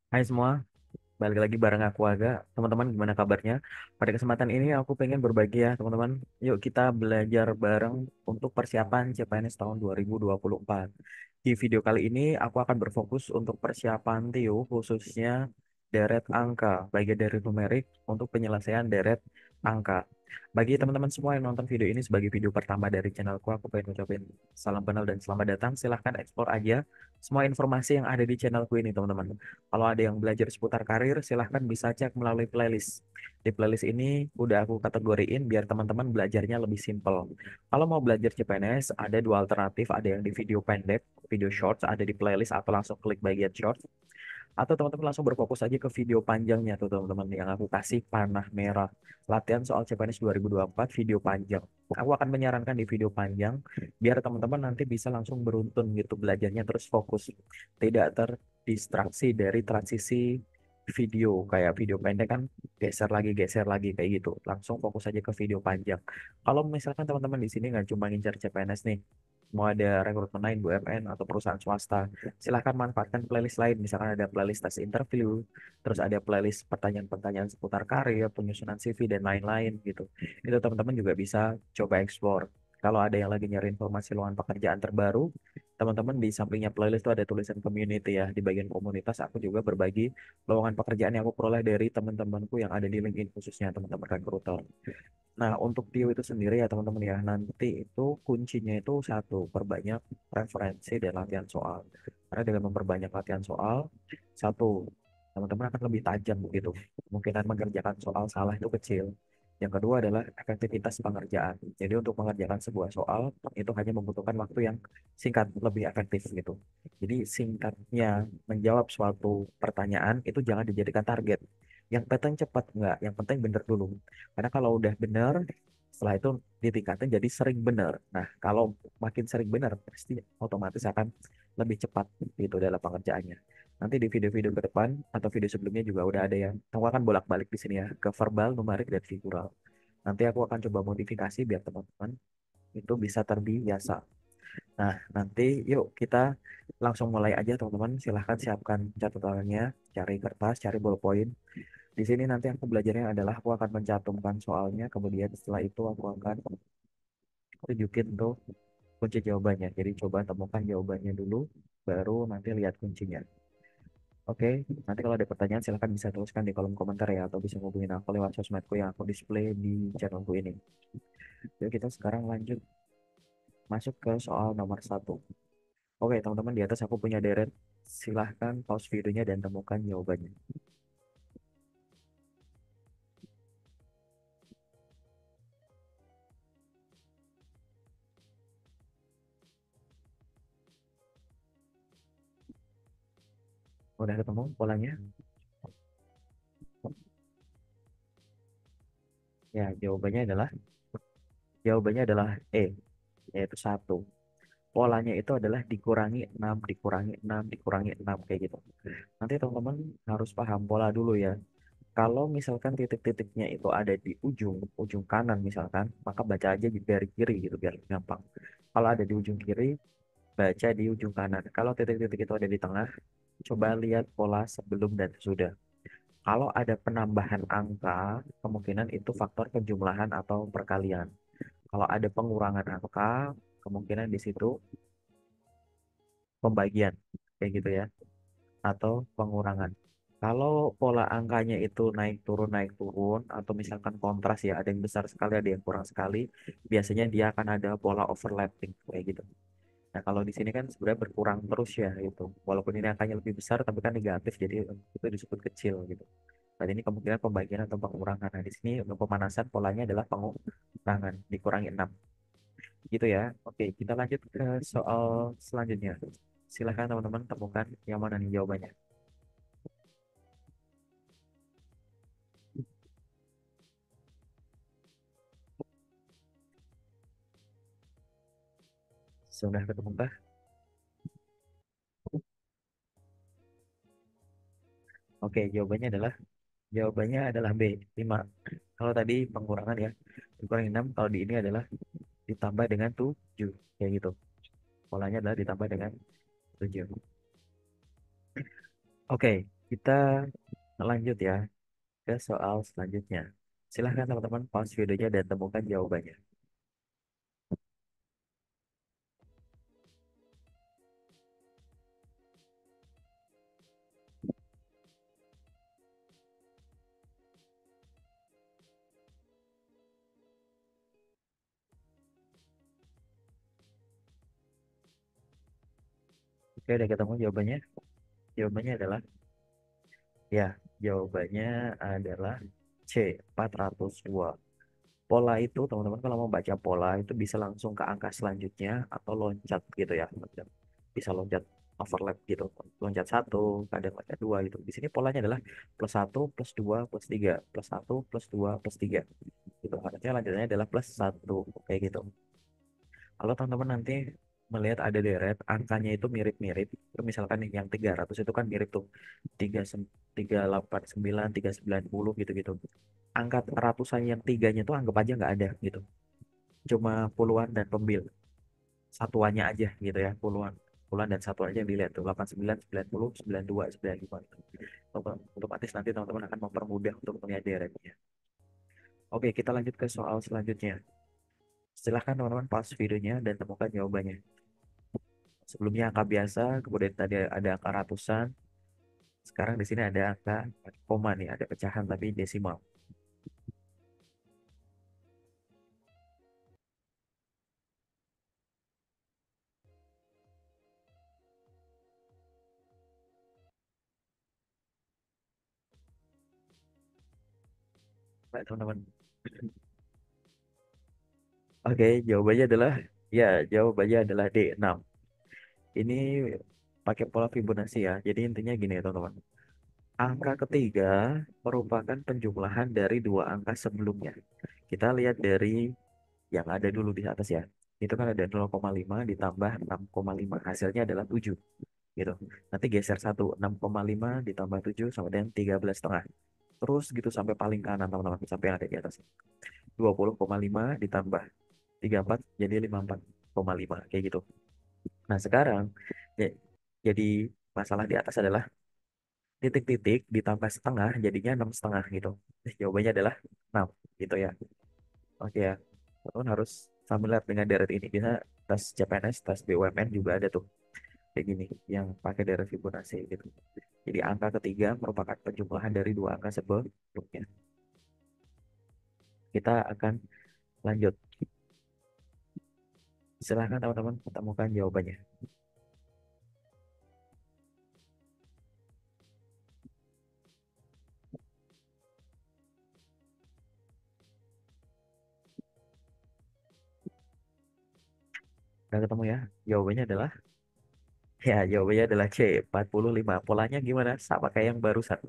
Hai semua, balik lagi bareng aku Aga. Teman-teman gimana kabarnya? Pada kesempatan ini aku pengen berbagi ya teman-teman. Yuk kita belajar bareng untuk persiapan CPNS tahun 2024. Di video kali ini aku akan berfokus untuk persiapan TIO khususnya deret angka, bagian dari numerik untuk penyelesaian deret angka. Bagi teman-teman semua yang nonton video ini sebagai video pertama dari channelku, aku pengen ucapin salam kenal dan selamat datang. Silahkan eksplor aja semua informasi yang ada di channelku ini teman-teman. Kalau ada yang belajar seputar karir, silahkan bisa cek melalui playlist. Di playlist ini udah aku kategoriin biar teman-teman belajarnya lebih simple. Kalau mau belajar CPNS, ada dua alternatif. Ada yang di video pendek, video shorts, ada di playlist atau langsung klik bagian shorts. Atau teman-teman langsung berfokus aja ke video panjangnya tuh teman-teman yang aku kasih panah merah. Latihan soal CPNS 2024 video panjang. Aku akan menyarankan di video panjang biar teman-teman nanti bisa langsung beruntun gitu belajarnya terus fokus. Tidak terdistraksi dari transisi video kayak video pendek kan geser lagi kayak gitu. Langsung fokus aja ke video panjang. Kalau misalkan teman-teman di sini nggak cuma ngincar CPNS nih, mau ada rekrutmen lain BUMN atau perusahaan swasta, silahkan manfaatkan playlist lain. Misalkan ada playlist tes interview, terus ada playlist pertanyaan-pertanyaan seputar karir, penyusunan CV, dan lain-lain gitu. Itu teman-teman juga bisa coba explore. Kalau ada yang lagi nyari informasi lowongan pekerjaan terbaru, teman-teman di sampingnya playlist itu ada tulisan community ya. Di bagian komunitas aku juga berbagi lowongan pekerjaan yang aku peroleh dari teman-temanku yang ada di LinkedIn khususnya teman-teman rekruter. Nah, untuk Tio itu sendiri ya teman-teman ya, nanti itu kuncinya itu satu, perbanyak referensi dan latihan soal. Karena dengan memperbanyak latihan soal, satu, teman-teman akan lebih tajam begitu. Kemungkinan mengerjakan soal salah itu kecil. Yang kedua adalah efektivitas pengerjaan. Jadi untuk mengerjakan sebuah soal, itu hanya membutuhkan waktu yang singkat, lebih efektif gitu. Jadi singkatnya menjawab suatu pertanyaan itu jangan dijadikan target. Yang penting cepat enggak, yang penting bener dulu. Karena kalau udah benar, setelah itu ditingkatin jadi sering benar. Nah, kalau makin sering benar, pasti otomatis akan lebih cepat gitu dalam pengerjaannya. Nanti di video-video ke depan atau video sebelumnya juga udah ada yang aku akan bolak-balik di sini ya ke verbal, numerik, dan figural. Nanti aku akan coba modifikasi biar teman-teman itu bisa terbiasa. Nah, nanti yuk kita langsung mulai aja teman-teman. Silahkan siapkan catatannya, cari kertas, cari ballpoint. Di sini nanti aku belajarnya adalah aku akan mencantumkan soalnya, kemudian setelah itu aku akan tunjukin tuh kunci jawabannya. Jadi coba temukan jawabannya dulu, baru nanti lihat kuncinya. Oke, nanti kalau ada pertanyaan silahkan bisa tuliskan di kolom komentar ya, atau bisa hubungin aku lewat sosmedku yang aku display di channelku ini. Yuk kita sekarang lanjut masuk ke soal nomor satu. Oke teman-teman, di atas aku punya deret. Silahkan pause videonya dan temukan jawabannya. Udah ketemu polanya? Ya, jawabannya adalah E, yaitu satu. Polanya itu adalah dikurangi 6 dikurangi 6 dikurangi 6 kayak gitu. Nanti teman-teman harus paham pola dulu ya. Kalau misalkan titik-titiknya itu ada di ujung ujung kanan misalkan, maka baca aja di dari kiri gitu biar gampang. Kalau ada di ujung kiri, baca di ujung kanan. Kalau titik-titik itu ada di tengah, coba lihat pola sebelum dan sesudah. Kalau ada penambahan angka, kemungkinan itu faktor penjumlahan atau perkalian. Kalau ada pengurangan angka, kemungkinan di situ pembagian kayak gitu ya, atau pengurangan. Kalau pola angkanya itu naik turun atau misalkan kontras ya, ada yang besar sekali ada yang kurang sekali, biasanya dia akan ada pola overlapping kayak gitu. Nah, kalau di sini kan sebenarnya berkurang terus ya gitu, walaupun ini angkanya lebih besar tapi kan negatif, jadi itu disebut kecil gitu. Dan ini kemungkinan pembagian atau pengurangan. Nah, di sini untuk pemanasan polanya adalah pengurangan, dikurangi 6 gitu ya. Oke, kita lanjut ke soal selanjutnya. Silahkan teman-teman temukan yang mana nih jawabannya. Sudah ketemu kah? Oke, jawabannya adalah B, 5. Kalau tadi pengurangan ya, dikurangi 6. Kalau di ini adalah ditambah dengan 7. Kayak gitu. Polanya adalah ditambah dengan 7. Oke. Kita lanjut ya ke soal selanjutnya. Silahkan teman-teman pause videonya dan temukan jawabannya. Oke, udah ketemu jawabannya. Jawabannya adalah ya, jawabannya adalah C, 402. Pola itu, teman-teman kalau mau baca pola itu bisa langsung ke angka selanjutnya atau loncat gitu ya. Bisa loncat overlap gitu. Loncat satu, kadang loncat dua gitu. Di sini polanya adalah plus satu, plus dua, plus tiga. Plus satu, plus dua, plus tiga. Gitu. Artinya lanjutannya adalah plus satu. Kayak gitu. Kalau teman-teman nanti melihat ada deret, angkanya itu mirip-mirip. Misalkan yang 300 itu kan mirip tuh. 389, 390 gitu-gitu. Angka ratusan yang tiganya tuh anggap aja nggak ada gitu. Cuma puluhan dan pembil. Satuannya aja gitu ya. Puluhan. Puluhan dan satuan aja yang dilihat tuh. 89, 90, 92, 95 gitu. Otomatis nanti teman-teman akan mempermudah untuk melihat deretnya. Oke, kita lanjut ke soal selanjutnya. Silahkan teman-teman pause videonya dan temukan jawabannya. Sebelumnya angka biasa, kemudian tadi ada angka ratusan, sekarang di sini ada angka koma nih, ada pecahan tapi desimal. Baik, teman-teman. Oke, jawabannya adalah ya, jawabannya adalah D6. Ini pakai pola Fibonacci ya. Jadi intinya gini ya, teman-teman. Angka ketiga merupakan penjumlahan dari dua angka sebelumnya. Kita lihat dari yang ada dulu di atas ya. Itu kan ada 0,5 ditambah 6,5. Hasilnya adalah 7 gitu. Nanti geser satu, 6,5 ditambah 7 sama dengan 13,5. Terus gitu sampai paling kanan teman-teman, sampai yang ada di atas. 20,5 ditambah 34 jadi 54,5 kayak gitu. Nah, sekarang ya, jadi masalah di atas adalah titik-titik ditambah setengah jadinya 6,5 gitu. Jawabannya adalah 6 gitu ya. Oke ya. Teman harus familiar dengan deret ini. Bisa tes CPNS, tes BUMN juga ada tuh kayak gini yang pakai deret Fibonacci gitu. Jadi angka ketiga merupakan penjumlahan dari dua angka sebelumnya. Kita akan lanjut. Silahkan teman-teman temukan jawabannya. Udah ketemu ya? Jawabannya adalah ya, jawabannya adalah C, 45. Polanya gimana? Sama kayak yang barusan.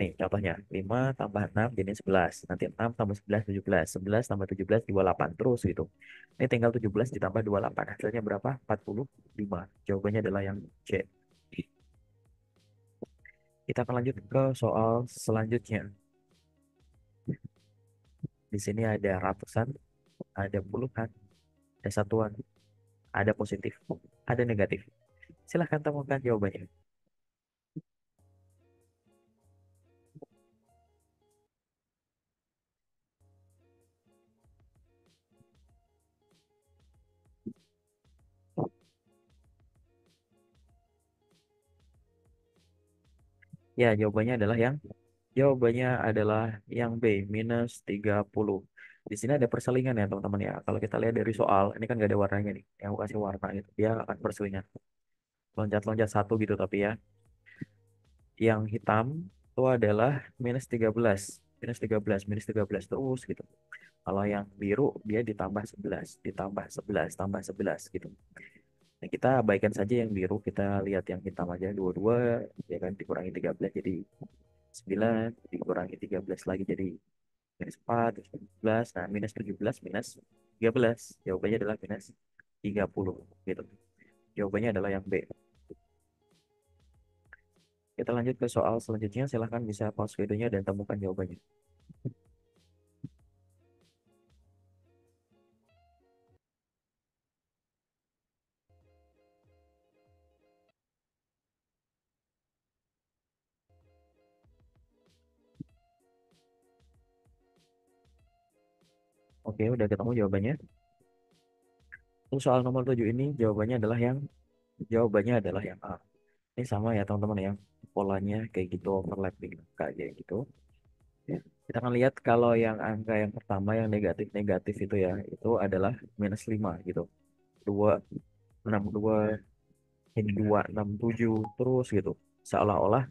Nih, contohnya 5 tambah 6 jadi 11. Nanti 6 tambah 11, 17. 11 tambah 17, 28. Terus gitu. Ini tinggal 17 ditambah 28. Hasilnya berapa? 45. Jawabannya adalah yang C. Kita akan lanjut ke soal selanjutnya. Di sini ada ratusan, ada puluhan, ada satuan, ada positif, ada negatif. Silahkan temukan jawabannya. Ya, jawabannya adalah yang B, minus 30. Di sini ada perselingan ya, teman-teman ya. Kalau kita lihat dari soal, ini kan nggak ada warnanya nih. Yang aku kasih warna itu, dia akan perselingan. Loncat-loncat satu gitu, tapi ya. Yang hitam itu adalah minus 13. Minus 13, minus 13 terus gitu. Kalau yang biru, dia ditambah 11, ditambah 11, tambah 11 gitu. Nah, kita abaikan saja yang biru, kita lihat yang hitam aja, dua-dua, ya kan, dikurangi 13 jadi 9, dikurangi 13 lagi jadi minus 4, minus 17, nah minus 17, minus 13. Jawabannya adalah minus 30 gitu. Jawabannya adalah yang B. Kita lanjut ke soal selanjutnya, silahkan bisa pause videonya dan temukan jawabannya. Oke, udah ketemu jawabannya. Untuk soal nomor 7 ini jawabannya adalah yang A. Ini sama ya teman-teman ya. Polanya kayak gitu, overlapping kayak gitu. Ya. Kita akan lihat kalau yang angka yang pertama yang negatif-negatif itu ya, itu adalah -5 gitu. 2, 62, ini 2, 6, 7 terus gitu. Seolah-olah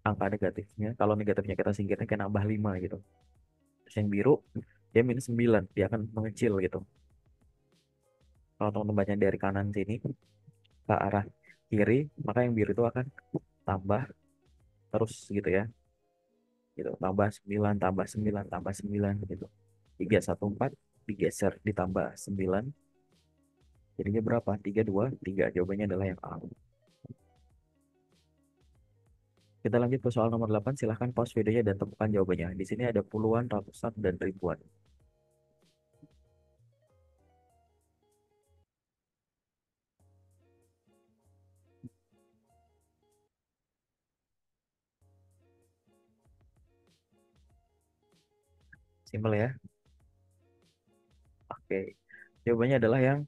angka negatifnya, kalau negatifnya kita singkirnya kayak nambah 5 gitu. Terus yang biru, dia -9, dia akan mengecil gitu. Kalau teman-teman baca dari kanan sini ke arah kiri, maka yang biru itu akan tambah terus gitu ya. Gitu, tambah 9 tambah 9 tambah 9 gitu. 314 digeser ditambah 9, jadinya berapa? 323. Jawabannya adalah yang A. Kita lanjut ke soal nomor 8. Silahkan pause videonya dan temukan jawabannya. Di sini ada puluhan, ratusan, dan ribuan. Simpel ya. Oke. Jawabannya adalah yang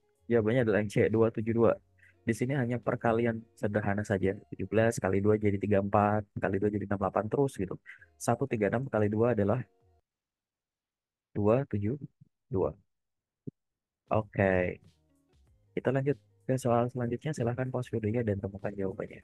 C, 272. Di sini hanya perkalian sederhana saja. 17 kali 2 jadi 34, kali 2 jadi 68 terus gitu. 136 kali 2 adalah 272. Oke. Kita lanjut ke soal selanjutnya. Silahkan pause videonya dan temukan jawabannya.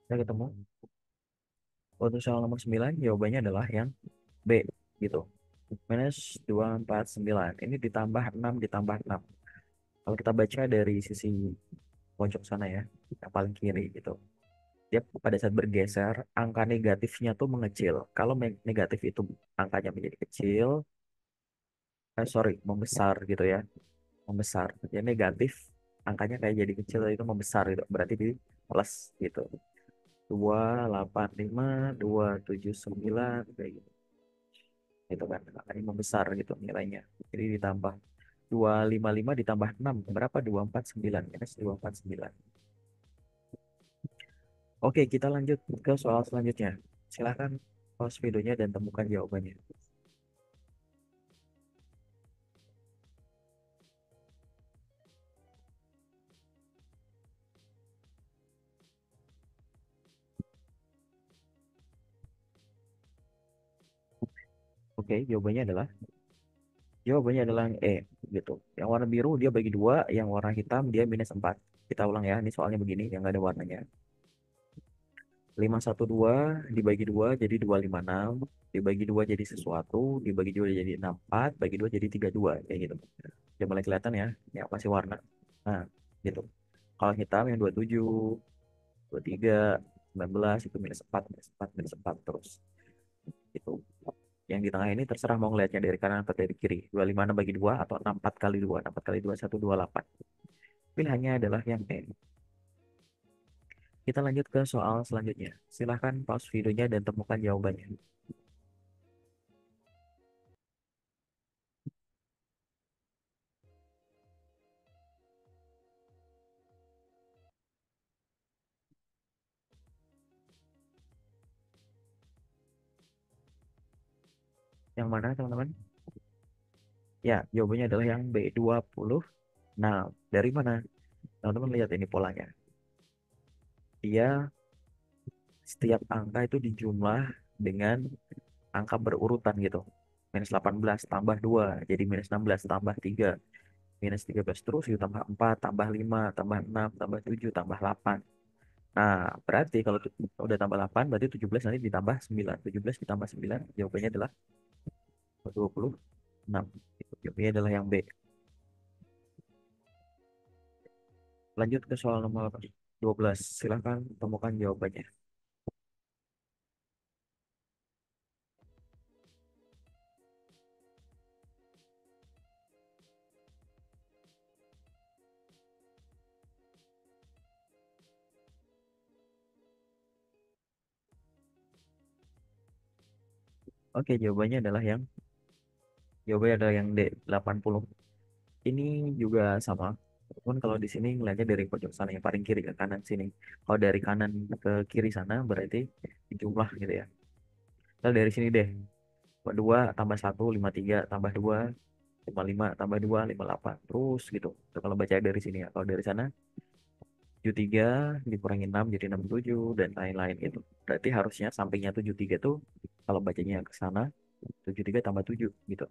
Kita ketemu. Untuk soal nomor 9, jawabannya adalah yang B gitu. -249. Ini ditambah 6 ditambah 6. Kalau kita baca dari sisi pojok sana ya, yang paling kiri gitu. Dia pada saat bergeser, angka negatifnya tuh mengecil. Kalau negatif itu angkanya menjadi kecil, sorry, membesar gitu ya. Membesar. Ya negatif, angkanya kayak jadi kecil itu membesar gitu. Berarti di plus gitu. 285, 279 kayak gitu. Itu kan angkanya membesar gitu nilainya. Jadi ditambah 255 ditambah 6 berapa? 249 minus 249. Oke, kita lanjut ke soal selanjutnya. Silahkan pause videonya dan temukan jawabannya. Oke, jawabannya adalah yang E gitu. Yang warna biru dia bagi dua, yang warna hitam dia -4. Kita ulang ya, ini soalnya begini yang nggak ada warnanya. 512 dibagi 2 jadi 256, dibagi 2 jadi sesuatu, dibagi 2 jadi 64, bagi 2 jadi 32 kayak gitu. Udah mulai kelihatan ya, yang masih warna. Nah, gitu. Kalau hitam yang 27, 23, 19 itu -4, -4, -4 terus. Itu. Yang di tengah ini terserah mau ngelihatnya dari kanan atau dari kiri. 256 bagi 2 atau 64 kali 2. 64 kali 2, 128. Pilihannya adalah yang E. Kita lanjut ke soal selanjutnya. Silahkan pause videonya dan temukan jawabannya. Yang mana teman-teman? Ya, jawabannya adalah yang B, 20. Nah, dari mana? Teman-teman lihat ini polanya. Dia setiap angka itu dijumlah dengan angka berurutan gitu. -18 tambah 2 jadi -16 tambah 3, -13 terus gitu, tambah 4 tambah 5 tambah 6 tambah 7 tambah 8. Nah, berarti kalau udah tambah 8 berarti 17 nanti ditambah 9. 17 ditambah 9 jawabannya adalah 26. Itu jawabannya adalah yang B. Lanjut ke soal nomor 12. Silahkan temukan jawabannya. Oke, jawabannya adalah yang D, 80. Ini juga sama. Pun kalau di sini ngelihatnya dari pojok sana yang paling kiri ke kanan sini. Kalau dari kanan ke kiri sana berarti jumlah gitu ya. Kita dari sini deh. 2 tambah 1, 53 tambah 2, 55 tambah 2, 58. Terus gitu. Itu kalau baca dari sini ya. Kalau dari sana 73 dikurangi 6 jadi 67 dan lain-lain gitu. Berarti harusnya sampingnya 73 tuh kalau bacanya ke sana 73 tambah 7 gitu.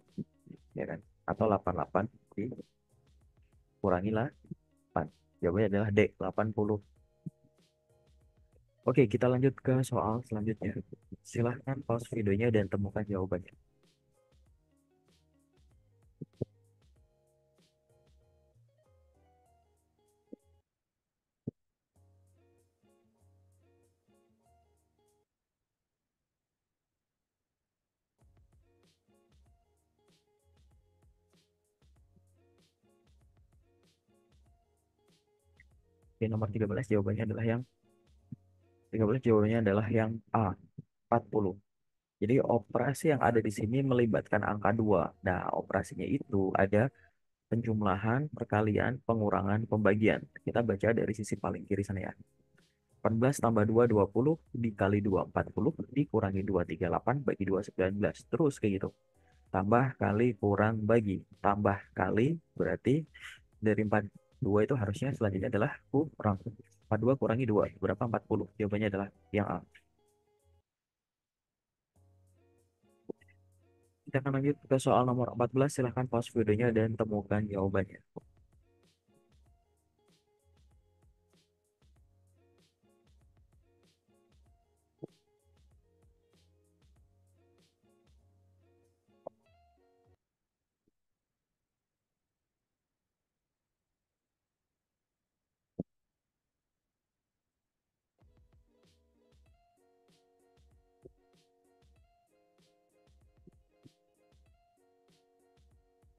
Ya kan? Atau 88 dikurangi 8. Jawabannya adalah D, 80. Oke, kita lanjut ke soal selanjutnya. Silahkan pause videonya dan temukan jawabannya. Oke, nomor 13 jawabannya adalah yang 13 jawabannya adalah yang A, 40. Jadi operasi yang ada di sini melibatkan angka 2. Nah, operasinya itu ada penjumlahan, perkalian, pengurangan, pembagian. Kita baca dari sisi paling kiri sana ya. 14 tambah 2, 20, dikali 2, 40, dikurangi 2, 38, bagi 2, 19. Terus kayak gitu. Tambah, kali, kurang, bagi. Tambah, kali, berarti dari 42 itu harusnya selanjutnya adalah kurang. 42 kurangi 2, berapa? 40. Jawabannya adalah yang A. Kita akan lanjut ke soal nomor 14. Silahkan pause videonya dan temukan jawabannya.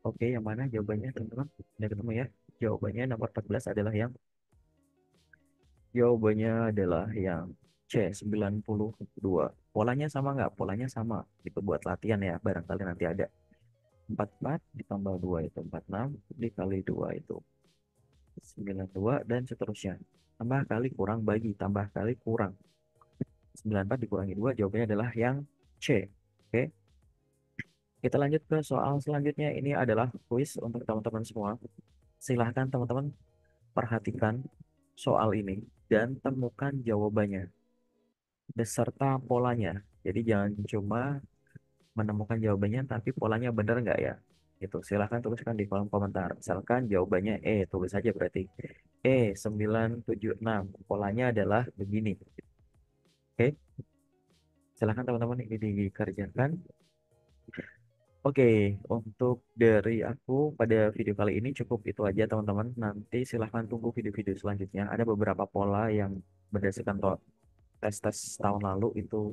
Oke, yang mana jawabannya teman-teman? Udah ketemu ya? Jawabannya nomor 14 adalah yang Jawabannya adalah yang C, 92. Polanya sama nggak? Polanya sama. Itu buat latihan ya. Barangkali nanti ada 44 ditambah 2 itu 46 dikali 2 itu 92 dan seterusnya. Tambah kali kurang bagi, tambah kali kurang. 94 dikurangi 2 jawabannya adalah yang C. Oke, kita lanjut ke soal selanjutnya. Ini adalah kuis untuk teman-teman semua. Silahkan teman-teman perhatikan soal ini dan temukan jawabannya beserta polanya. Jadi jangan cuma menemukan jawabannya tapi polanya benar nggak ya? Itu silahkan tuliskan di kolom komentar. Misalkan jawabannya E, tulis saja berarti E976. Polanya adalah begini. Oke, silahkan teman-teman ini dikerjakan. Oke, untuk dari aku pada video kali ini cukup itu aja teman-teman. Nanti silahkan tunggu video-video selanjutnya. Ada beberapa pola yang berdasarkan tes-tes tahun lalu itu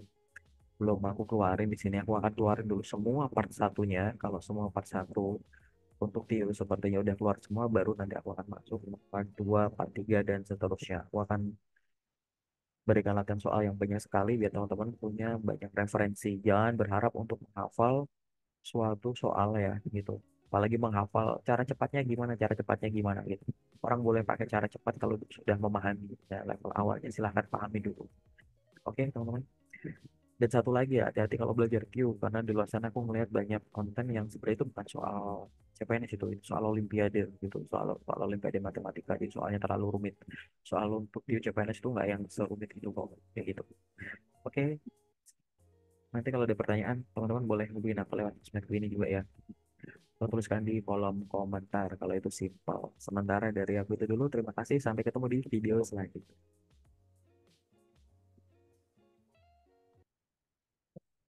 belum aku keluarin di sini. Aku akan keluarin dulu semua part satunya. Kalau semua part satu untuk tiru sepertinya udah keluar semua, baru nanti aku akan masuk ke part 2, part 3 dan seterusnya. Aku akan berikan latihan soal yang banyak sekali biar teman-teman punya banyak referensi. Jangan berharap untuk menghafal suatu soal ya gitu. Apalagi menghafal cara cepatnya gimana gitu. Orang boleh pakai cara cepat kalau sudah memahami ya, level awalnya silahkan pahami dulu. Oke, teman-teman. Dan satu lagi ya, hati-hati kalau belajar Q, karena di luar sana aku melihat banyak konten yang sebenarnya itu bukan soal CPNS itu soal Olimpiade gitu, soal Olimpiade matematika, jadi soalnya terlalu rumit. Soal untuk di CPNS itu nggak yang serumit itu kok, kayak gitu. Oke, nanti kalau ada pertanyaan, teman-teman boleh hubungin aku lewat sosmedku ini juga ya. Atau tuliskan di kolom komentar kalau itu simpel. Sementara dari aku itu dulu, terima kasih, sampai ketemu di video selanjutnya.